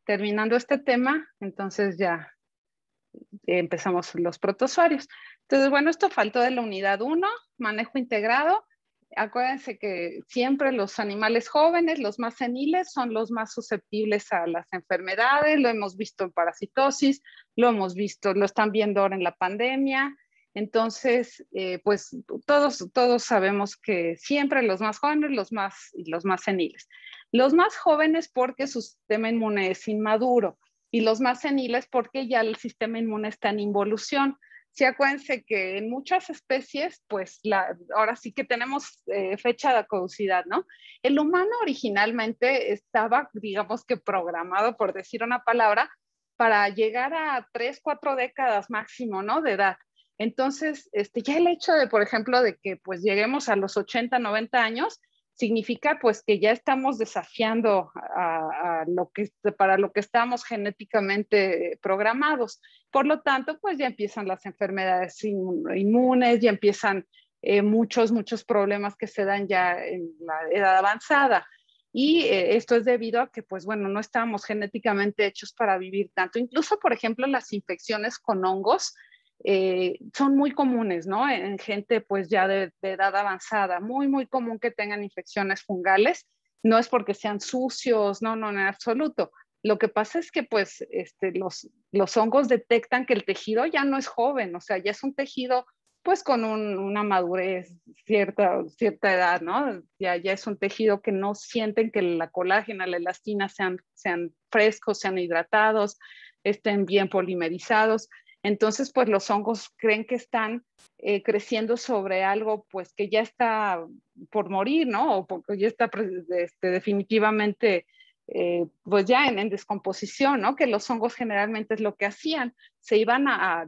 terminando este tema, entonces ya empezamos los protozoarios. Entonces, bueno, esto faltó de la unidad 1, manejo integrado. Acuérdense que siempre los animales jóvenes, los más seniles, son los más susceptibles a las enfermedades. Lo hemos visto en parasitosis, lo hemos visto, lo están viendo ahora en la pandemia. Entonces, pues todos sabemos que siempre los más jóvenes, los más seniles. Los más jóvenes porque su sistema inmune es inmaduro y los más seniles porque ya el sistema inmune está en involución. Sí, acuérdense que en muchas especies, pues ahora sí que tenemos fecha de caducidad, ¿no? El humano originalmente estaba, digamos que programado, por decir una palabra, para llegar a 3, 4 décadas máximo, ¿no? De edad. Entonces, ya el hecho de, por ejemplo, de que pues lleguemos a los 80, 90 años, significa pues que ya estamos desafiando para lo que estamos genéticamente programados. Por lo tanto, pues ya empiezan las enfermedades inmunes, ya empiezan muchos problemas que se dan ya en la edad avanzada. Y esto es debido a que, pues bueno, no estamos genéticamente hechos para vivir tanto. Incluso, por ejemplo, las infecciones con hongos son muy comunes, ¿no? En gente pues ya de edad avanzada, muy común que tengan infecciones fungales. No es porque sean sucios, no, en absoluto. Lo que pasa es que pues los hongos detectan que el tejido ya no es joven, o sea, ya es un tejido pues con una madurez, cierta edad, ¿no? Ya es un tejido que no sienten que la colágena, la elastina sean frescos, sean hidratados, estén bien polimerizados. Entonces, pues los hongos creen que están creciendo sobre algo pues que ya está por morir, ¿no? O porque ya está definitivamente pues ya en descomposición, ¿no? Que los hongos generalmente es lo que hacían, se iban a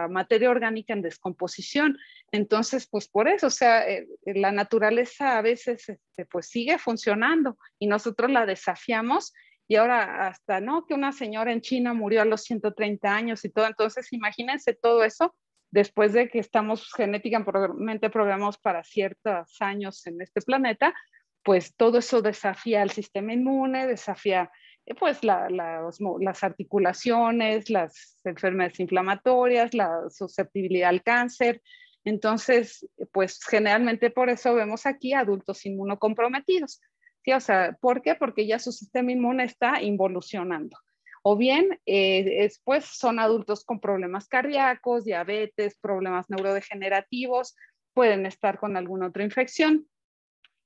materia orgánica en descomposición. Entonces, pues por eso, o sea, la naturaleza a veces pues sigue funcionando y nosotros la desafiamos. Y ahora hasta, ¿no? Que una señora en China murió a los 130 años y todo. Entonces, imagínense todo eso después de que estamos genéticamente programados para ciertos años en este planeta, pues todo eso desafía al sistema inmune, desafía pues las articulaciones, las enfermedades inflamatorias, la susceptibilidad al cáncer. Entonces, pues generalmente por eso vemos aquí adultos inmunocomprometidos. ¿Sí? O sea, ¿por qué? Porque ya su sistema inmune está involucionando. O bien, después son adultos con problemas cardíacos, diabetes, problemas neurodegenerativos, pueden estar con alguna otra infección.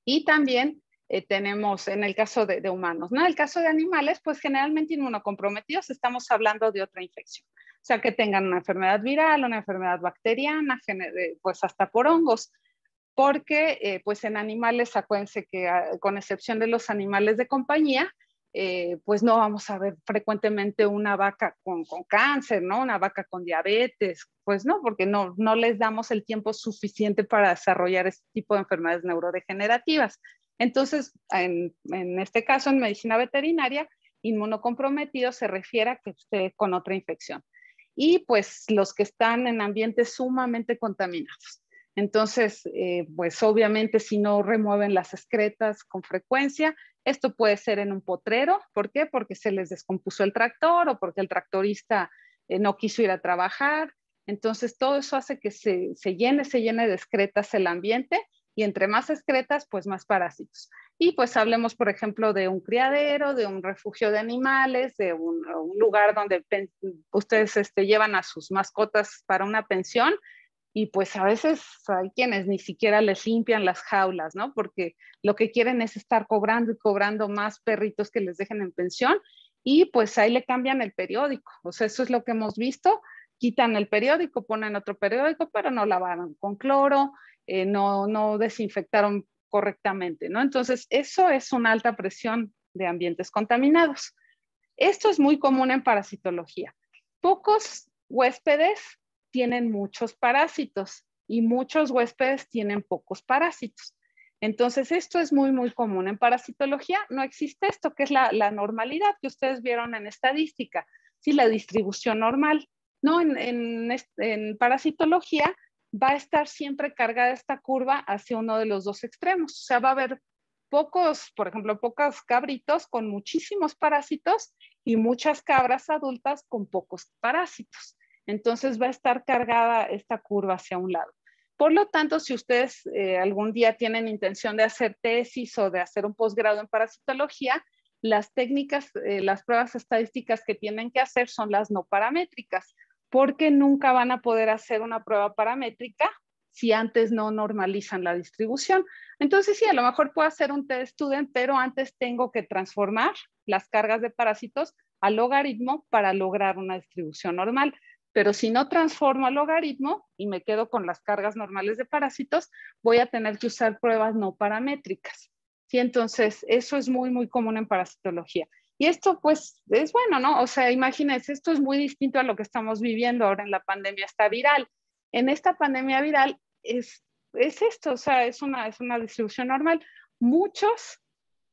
Y también tenemos en el caso de humanos, ¿no? En el caso de animales, pues generalmente inmunocomprometidos estamos hablando de otra infección. O sea, que tengan una enfermedad viral, una enfermedad bacteriana, pues hasta por hongos. Porque pues en animales, acuérdense que con excepción de los animales de compañía, pues no vamos a ver frecuentemente una vaca con cáncer, ¿no? Una vaca con diabetes, pues no, porque no les damos el tiempo suficiente para desarrollar este tipo de enfermedades neurodegenerativas. Entonces, en este caso, en medicina veterinaria, inmunocomprometido se refiere a que esté con otra infección. Y pues los que están en ambientes sumamente contaminados. Entonces, pues obviamente si no remueven las excretas con frecuencia, esto puede ser en un potrero. ¿Por qué? Porque se les descompuso el tractor o porque el tractorista no quiso ir a trabajar. Entonces, todo eso hace que se llene de excretas el ambiente y entre más excretas, pues más parásitos. Y pues hablemos, por ejemplo, de un criadero, de un refugio de animales, de un lugar donde ustedes llevan a sus mascotas para una pensión. Y pues a veces hay quienes ni siquiera les limpian las jaulas, ¿no? Porque lo que quieren es estar cobrando y cobrando más perritos que les dejen en pensión y pues ahí le cambian el periódico. O sea, eso es lo que hemos visto. Quitan el periódico, ponen otro periódico, pero no lavaron con cloro, no desinfectaron correctamente, ¿no? Entonces, eso es una alta presión de ambientes contaminados. Esto es muy común en parasitología. Pocos huéspedes tienen muchos parásitos y muchos huéspedes tienen pocos parásitos. Entonces, esto es muy común. En parasitología no existe esto, que es la normalidad que ustedes vieron en estadística, ¿sí? La distribución normal. No, en parasitología va a estar siempre cargada esta curva hacia uno de los dos extremos. O sea, va a haber pocos, por ejemplo, pocos cabritos con muchísimos parásitos y muchas cabras adultas con pocos parásitos. Entonces va a estar cargada esta curva hacia un lado. Por lo tanto, si ustedes algún día tienen intención de hacer tesis o de hacer un posgrado en parasitología, las técnicas, las pruebas estadísticas que tienen que hacer son las no paramétricas, porque nunca van a poder hacer una prueba paramétrica si antes no normalizan la distribución. Entonces, sí, a lo mejor puedo hacer un test student, pero antes tengo que transformar las cargas de parásitos al logaritmo para lograr una distribución normal. Pero si no transformo al logaritmo y me quedo con las cargas normales de parásitos, voy a tener que usar pruebas no paramétricas. Sí, entonces, eso es muy, muy común en parasitología. Y esto, pues, es bueno, ¿no? O sea, imagínense, esto es muy distinto a lo que estamos viviendo ahora en la pandemia, está viral. En esta pandemia viral es esto, o sea, es una distribución normal. Muchos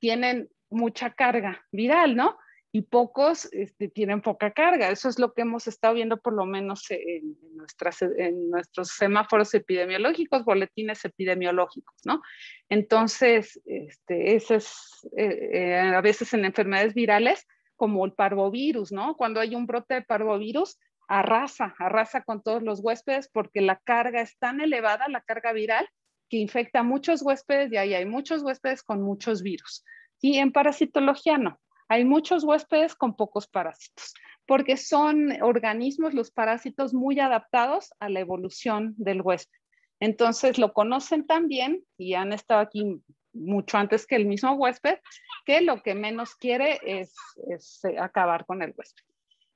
tienen mucha carga viral, ¿no? Y pocos tienen poca carga. Eso es lo que hemos estado viendo por lo menos en nuestros semáforos epidemiológicos, boletines epidemiológicos, ¿no? Entonces, ese es a veces en enfermedades virales como el parvovirus, ¿no? Cuando hay un brote de parvovirus, arrasa con todos los huéspedes porque la carga es tan elevada, la carga viral, que infecta a muchos huéspedes y ahí hay muchos huéspedes con muchos virus. Y en parasitología no. Hay muchos huéspedes con pocos parásitos, porque son organismos, los parásitos, muy adaptados a la evolución del huésped. Entonces lo conocen tan bien y han estado aquí mucho antes que el mismo huésped, que lo que menos quiere es acabar con el huésped.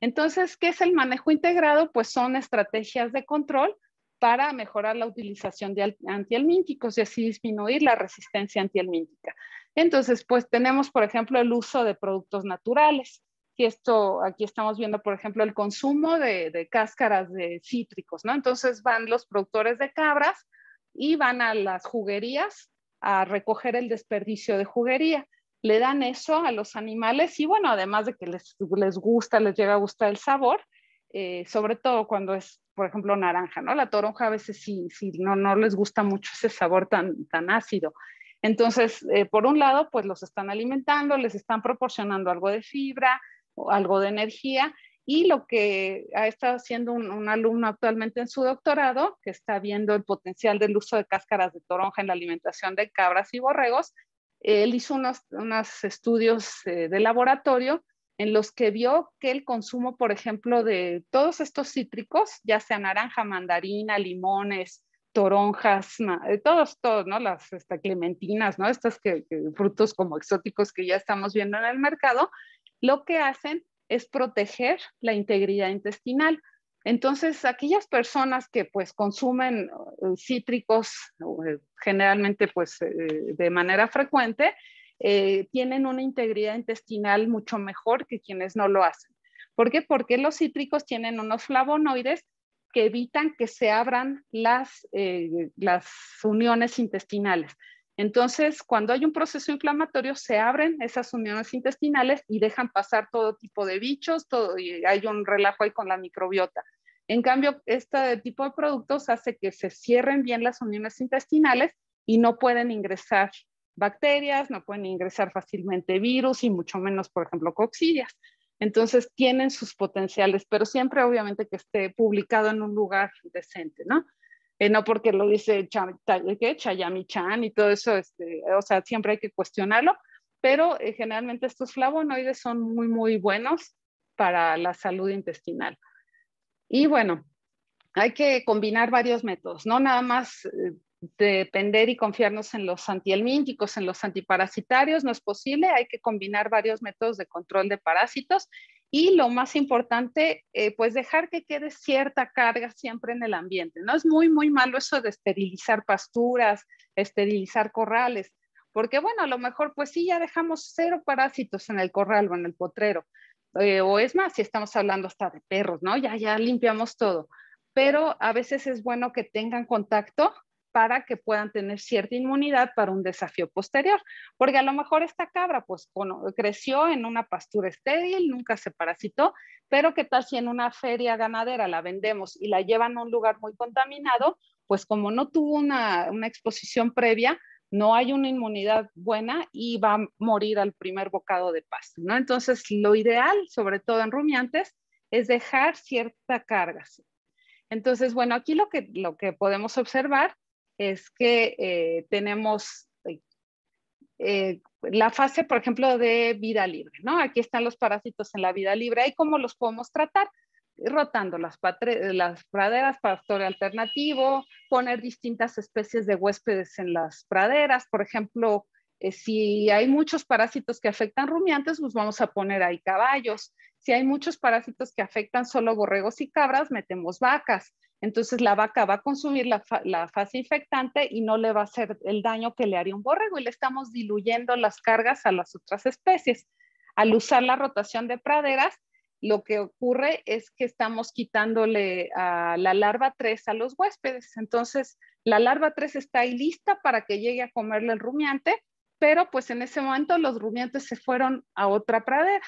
Entonces, ¿qué es el manejo integrado? Pues son estrategias de control para mejorar la utilización de antihelmínticos y así disminuir la resistencia antihelmíntica. Entonces, pues tenemos, por ejemplo, el uso de productos naturales. Y aquí estamos viendo, por ejemplo, el consumo de cáscaras de cítricos, ¿no? Entonces van los productores de cabras y van a las juguerías a recoger el desperdicio de juguería. Le dan eso a los animales y bueno, además de que les gusta, les llega a gustar el sabor, sobre todo cuando es, por ejemplo, naranja, ¿no? La toronja a veces sí no les gusta mucho ese sabor tan ácido. Entonces, por un lado, pues los están alimentando, les están proporcionando algo de fibra, o algo de energía, y lo que ha estado haciendo un alumno actualmente en su doctorado, que está viendo el potencial del uso de cáscaras de toronja en la alimentación de cabras y borregos, él hizo unos estudios de laboratorio en los que vio que el consumo, por ejemplo, de todos estos cítricos, ya sea naranja, mandarina, limones, toronjas, todos, ¿no? Las clementinas, ¿no? Estos frutos como exóticos que ya estamos viendo en el mercado, lo que hacen es proteger la integridad intestinal. Entonces, aquellas personas que pues consumen cítricos, generalmente pues de manera frecuente, tienen una integridad intestinal mucho mejor que quienes no lo hacen. ¿Por qué? Porque los cítricos tienen unos flavonoides que evitan que se abran las uniones intestinales. Entonces, cuando hay un proceso inflamatorio, se abren esas uniones intestinales y dejan pasar todo tipo de bichos, y hay un relajo ahí con la microbiota. En cambio, este tipo de productos hace que se cierren bien las uniones intestinales y no pueden ingresar bacterias, no pueden ingresar fácilmente virus y mucho menos, por ejemplo, coccidias. Entonces, tienen sus potenciales, pero siempre obviamente que esté publicado en un lugar decente, ¿no? No porque lo dice Chayami-chan y todo eso, o sea, siempre hay que cuestionarlo, pero generalmente estos flavonoides son muy, muy buenos para la salud intestinal. Y bueno, hay que combinar varios métodos, no nada más depender y confiarnos en los antihelmínticos, en los antiparasitarios, no es posible, hay que combinar varios métodos de control de parásitos y lo más importante, pues dejar que quede cierta carga siempre en el ambiente. No es muy, muy malo eso de esterilizar pasturas, esterilizar corrales, porque bueno, a lo mejor pues sí, ya dejamos 0 parásitos en el corral o en el potrero, o es más, si estamos hablando hasta de perros, ¿no? Ya limpiamos todo, pero a veces es bueno que tengan contacto para que puedan tener cierta inmunidad para un desafío posterior, porque a lo mejor esta cabra pues creció en una pastura estéril, nunca se parasitó, pero qué tal si en una feria ganadera la vendemos y la llevan a un lugar muy contaminado, pues como no tuvo una exposición previa, no hay una inmunidad buena y va a morir al primer bocado de pasto, ¿no? Entonces, lo ideal, sobre todo en rumiantes, es dejar cierta carga. Entonces, bueno, aquí lo que podemos observar es que tenemos la fase, por ejemplo, de vida libre, ¿no? Aquí están los parásitos en la vida libre. ¿Y cómo los podemos tratar? Rotando las praderas, pastoreo alternativo, poner distintas especies de huéspedes en las praderas. Por ejemplo, si hay muchos parásitos que afectan rumiantes, pues vamos a poner ahí caballos. Si hay muchos parásitos que afectan solo borregos y cabras, metemos vacas. Entonces la vaca va a consumir la fase infectante y no le va a hacer el daño que le haría un borrego y le estamos diluyendo las cargas a las otras especies. Al usar la rotación de praderas, lo que ocurre es que estamos quitándole a la larva 3 a los huéspedes. Entonces, la larva 3 está ahí lista para que llegue a comerle el rumiante, pero pues en ese momento los rumiantes se fueron a otra pradera.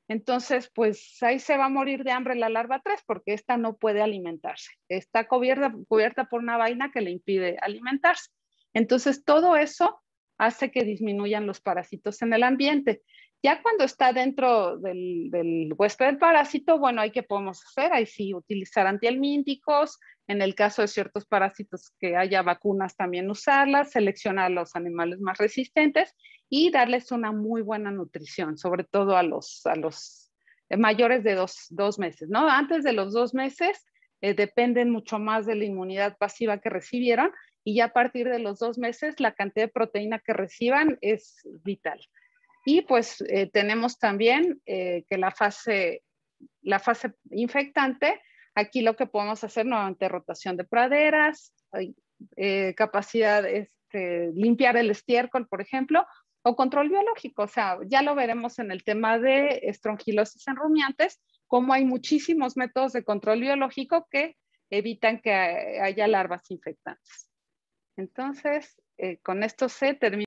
Entonces, pues ahí se va a morir de hambre la larva 3 porque esta no puede alimentarse. Está cubierta por una vaina que le impide alimentarse. Entonces, todo eso hace que disminuyan los parásitos en el ambiente. Ya cuando está dentro del huésped del parásito, bueno, ¿ahí qué podemos hacer? Ahí sí utilizar antihelmínticos, en el caso de ciertos parásitos que haya vacunas también usarlas, seleccionar los animales más resistentes y darles una muy buena nutrición, sobre todo a los mayores de dos meses, ¿no? Antes de los 2 meses dependen mucho más de la inmunidad pasiva que recibieron y ya a partir de los 2 meses la cantidad de proteína que reciban es vital. Y pues tenemos también que la fase infectante, aquí lo que podemos hacer nuevamente rotación de praderas, capacidad limpiar el estiércol, por ejemplo, o control biológico. O sea, ya lo veremos en el tema de estrongilosis en rumiantes, como hay muchísimos métodos de control biológico que evitan que haya larvas infectantes. Entonces, con esto se termina.